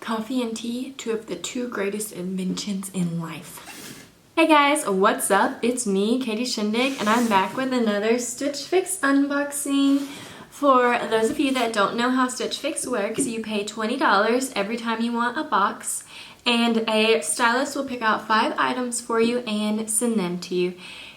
Coffee and tea, two of the two greatest inventions in life. Hey guys, what's up? It's me, Katie Shindig, and I'm back with another Stitch Fix unboxing. For those of you that don't know how Stitch Fix works, you pay $20 every time you want a box, and a stylist will pick out 5 items for you and send them to you.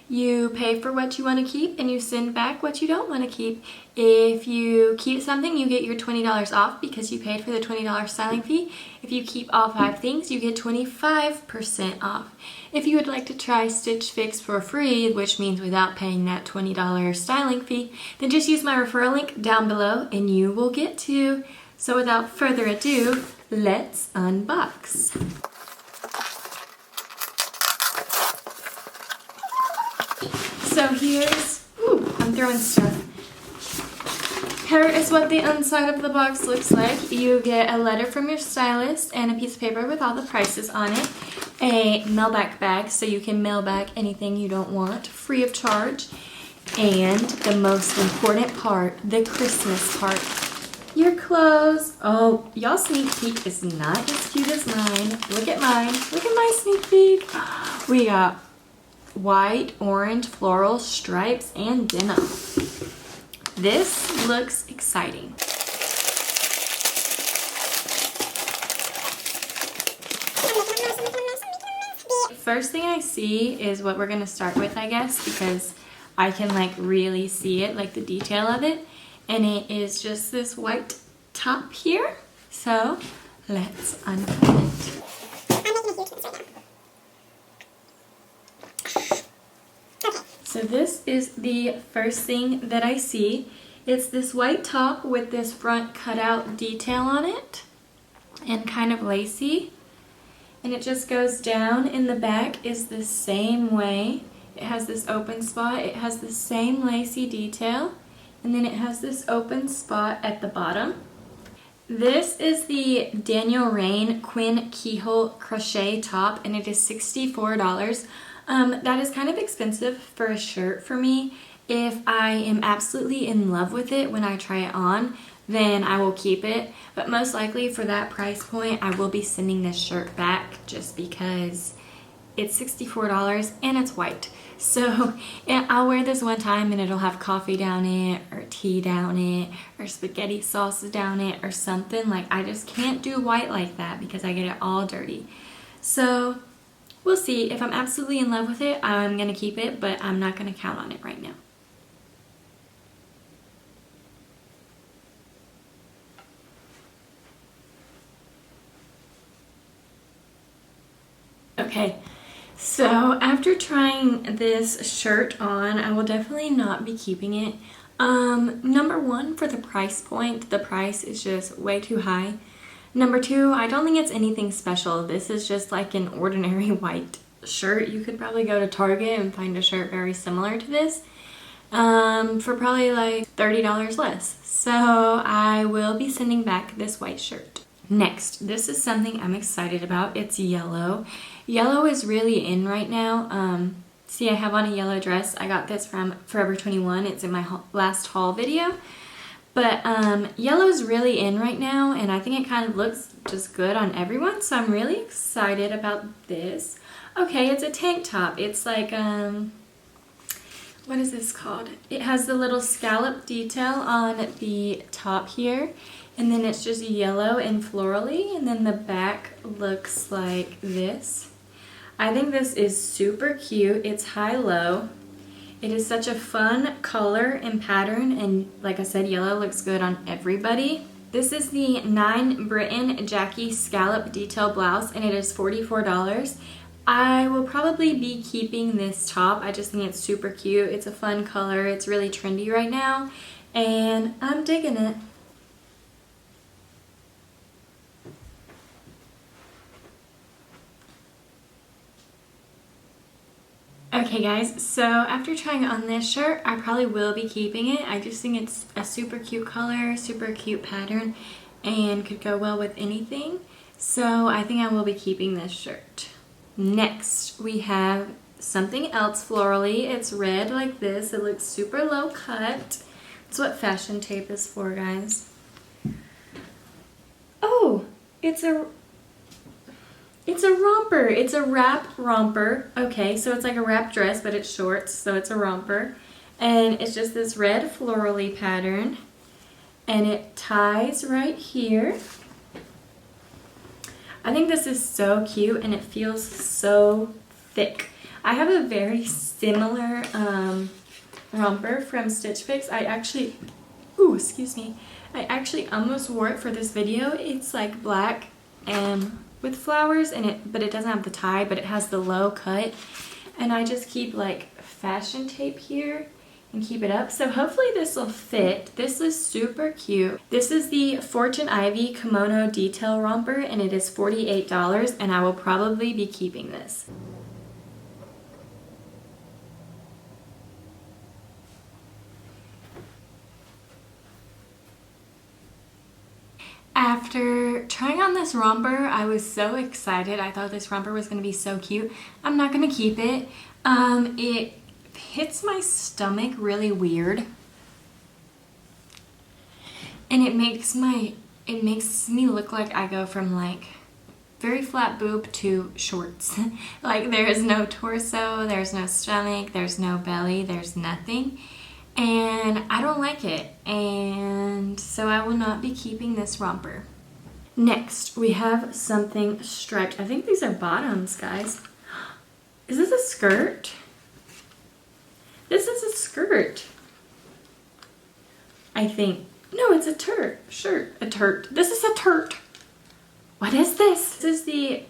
You pay for what you want to keep and you send back what you don't want to keep. If you keep something, you get your $20 off because you paid for the $20 styling fee. If you keep all 5 things, you get 25% off. If you would like to try Stitch Fix for free, which means without paying that $20 styling fee, then just use my referral link down below and you will get to. So without further ado, let's unbox. So here's, I'm throwing stuff. Here is what the inside of the box looks like. You get a letter from your stylist and a piece of paper with all the prices on it. A mailback bag so you can mail back anything you don't want, free of charge. And the most important part, the Christmas part, your clothes. Oh, y'all sneak peek is not as cute as mine. Look at mine. Look at my sneak peek. We got white, orange, floral, stripes, and denim. This looks exciting. First thing I see is what we're gonna start with, I guess, because I can like really see it, like the detail of it. And it is just this white top here. So let's unfold it. So this is the first thing that I see. It's this white top with this front cutout detail on it and kind of lacy. And it just goes down, and the back is the same way. It has this open spot. It has the same lacy detail. And then it has this open spot at the bottom. This is the Daniel Rain Quinn Keyhole Crochet top, and it is $64. That is kind of expensive for a shirt for me. If I am absolutely in love with it when I try it on, then I will keep it. But most likely for that price point, I will be sending this shirt back just because it's $64 and it's white. So yeah, I'll wear this one time and it'll have coffee down it or tea down it or spaghetti sauce down it or something. Like, I just can't do white like that because I get it all dirty. So we'll see. If I'm absolutely in love with it, I'm going to keep it, but I'm not going to count on it right now. Okay, so after trying this shirt on, I will definitely not be keeping it. Number one, for the price point, the price is just way too high. Number two, I don't think it's anything special. This is just like an ordinary white shirt. You could probably go to Target and find a shirt very similar to this for probably like $30 less. So I will be sending back this white shirt. Next, this is something I'm excited about. It's yellow. Yellow is really in right now. See, I have on a yellow dress. I got this from Forever 21. It's in my last haul video. But yellow is really in right now, and I think it kind of looks just good on everyone, so I'm really excited about this. Okay, it's a tank top. It's like, what is this called? It has the little scallop detail on the top here, and then it's just yellow and florally, and then the back looks like this. I think this is super cute. It's high-low. It is such a fun color and pattern, and like I said, yellow looks good on everybody. This is the 9 Britain Jackie Scallop Detail Blouse, and it is $44. I will probably be keeping this top. I just think it's super cute. It's a fun color. It's really trendy right now, and I'm digging it. Okay guys, so after trying on this shirt, I probably will be keeping it. I just think it's a super cute color, super cute pattern, and could go well with anything. So I think I will be keeping this shirt. Next, we have something else florally. It's red like this. It looks super low cut. That's what fashion tape is for, guys. It's a romper. It's a wrap romper. Okay, so it's like a wrap dress, but it's shorts, so it's a romper. And it's just this red florally pattern. And it ties right here. I think this is so cute and it feels so thick. I have a very similar romper from Stitch Fix. I actually almost wore it for this video. It's like black and with flowers in it, but it doesn't have the tie, but it has the low cut. And I just keep like fashion tape here and keep it up. So hopefully this will fit. This is super cute. This is the Fortune Ivy Kimono Detail Romper and it is $48 and I will probably be keeping this. After trying on this romper, I was so excited. I thought this romper was going to be so cute. I'm not going to keep it. It hits my stomach really weird. And it makes me look like I go from like very flat boob to shorts. Like there's no torso, there's no stomach, there's no belly, there's nothing. And I don't like it, and so I will not be keeping this romper. Next, we have something striped. I think these are bottoms, guys. Is this a skirt? This is a skirt. I think. No, it's a shirt. A turt. This is a turt. What is this? This is the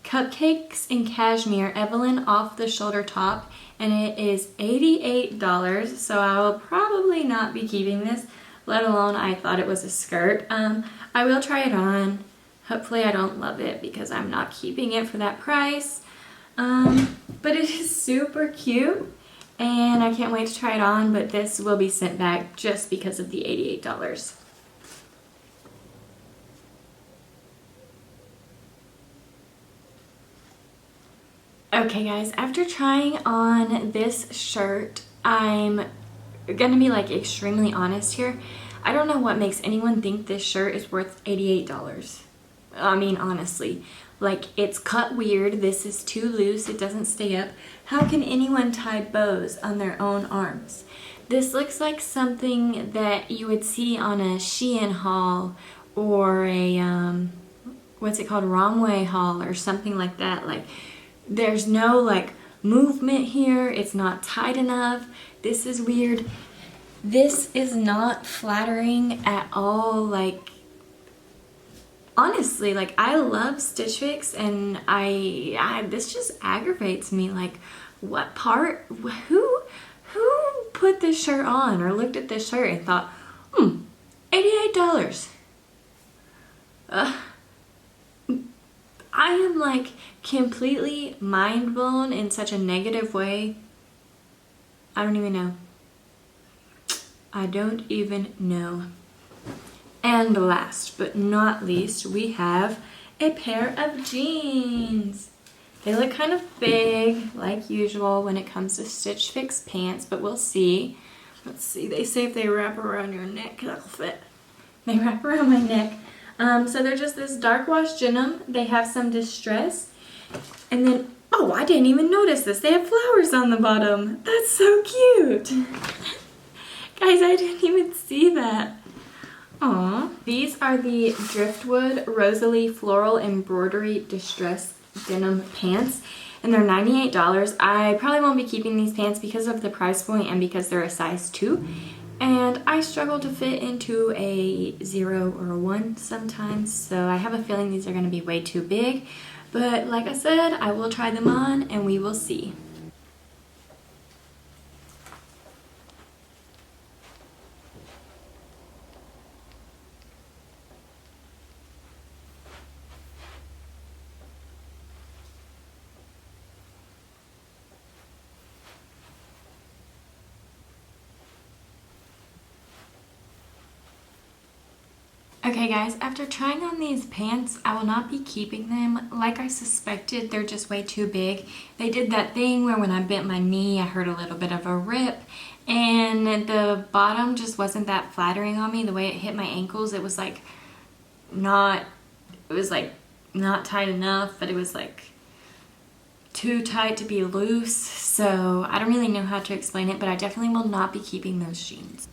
Cupcakes in Cashmere Evelyn off the shoulder top. And it is $88, so I will probably not be keeping this, let alone I thought it was a skirt. I will try it on. Hopefully I don't love it because I'm not keeping it for that price. But it is super cute and I can't wait to try it on, but this will be sent back just because of the $88. Okay guys, after trying on this shirt, I'm gonna be like extremely honest here. I don't know what makes anyone think this shirt is worth $88. I mean, honestly, like it's cut weird. This is too loose. It doesn't stay up. How can anyone tie bows on their own arms? This looks like something that you would see on a Shein haul or a, what's it called? Romway haul or something like that. Like, there's no like movement here. It's not tight enough. This is weird. This is not flattering at all. Like, honestly, like I love Stitch Fix and this just aggravates me. Like, what part, who put this shirt on or looked at this shirt and thought, $88. I am like completely mind blown in such a negative way. I don't even know. I don't even know. And last but not least, we have a pair of jeans. They look kind of big, like usual when it comes to Stitch Fix pants, but we'll see. Let's see, they say if they wrap around your neck, that'll fit. They wrap around my neck. So they're just this dark wash denim. They have some distress. And then, oh, I didn't even notice this. They have flowers on the bottom. That's so cute. Guys, I didn't even see that. Aw. These are the Driftwood Rosalie Floral Embroidery Distress Denim Pants. And they're $98. I probably won't be keeping these pants because of the price point and because they're a size 2. And I struggle to fit into a 0 or a 1 sometimes, so I have a feeling these are going to be way too big. But like I said, I will try them on and we will see. Okay guys, after trying on these pants, I will not be keeping them. Like I suspected, they're just way too big. They did that thing where when I bent my knee, I heard a little bit of a rip, and the bottom just wasn't that flattering on me. The way it hit my ankles, it was like not it was like not tight enough, but it was like too tight to be loose. So I don't really know how to explain it, but I definitely will not be keeping those jeans.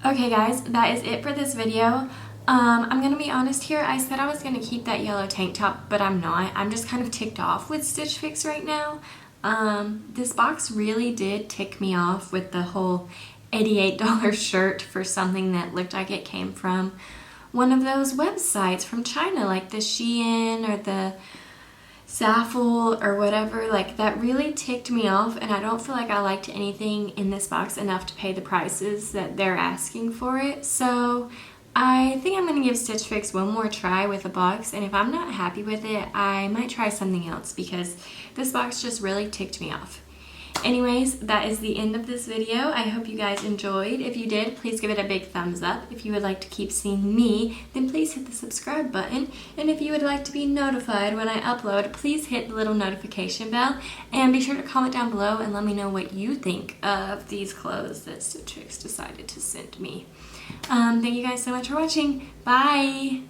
Okay guys, that is it for this video. I'm gonna be honest here, I said I was gonna keep that yellow tank top, but I'm not. I'm just kind of ticked off with Stitch Fix right now. This box really did tick me off with the whole $88 shirt for something that looked like it came from one of those websites from China, like the Shein or the Saffel or whatever. Like, that really ticked me off, and I don't feel like I liked anything in this box enough to pay the prices that they're asking for it. So I think I'm going to give Stitch Fix one more try with a box, and if I'm not happy with it, I might try something else because this box just really ticked me off. Anyways, that is the end of this video. I hope you guys enjoyed. If you did, please give it a big thumbs up. If you would like to keep seeing me, then please hit the subscribe button. And if you would like to be notified when I upload, please hit the little notification bell. And be sure to comment down below and let me know what you think of these clothes that Stitch Fix decided to send me. Thank you guys so much for watching. Bye!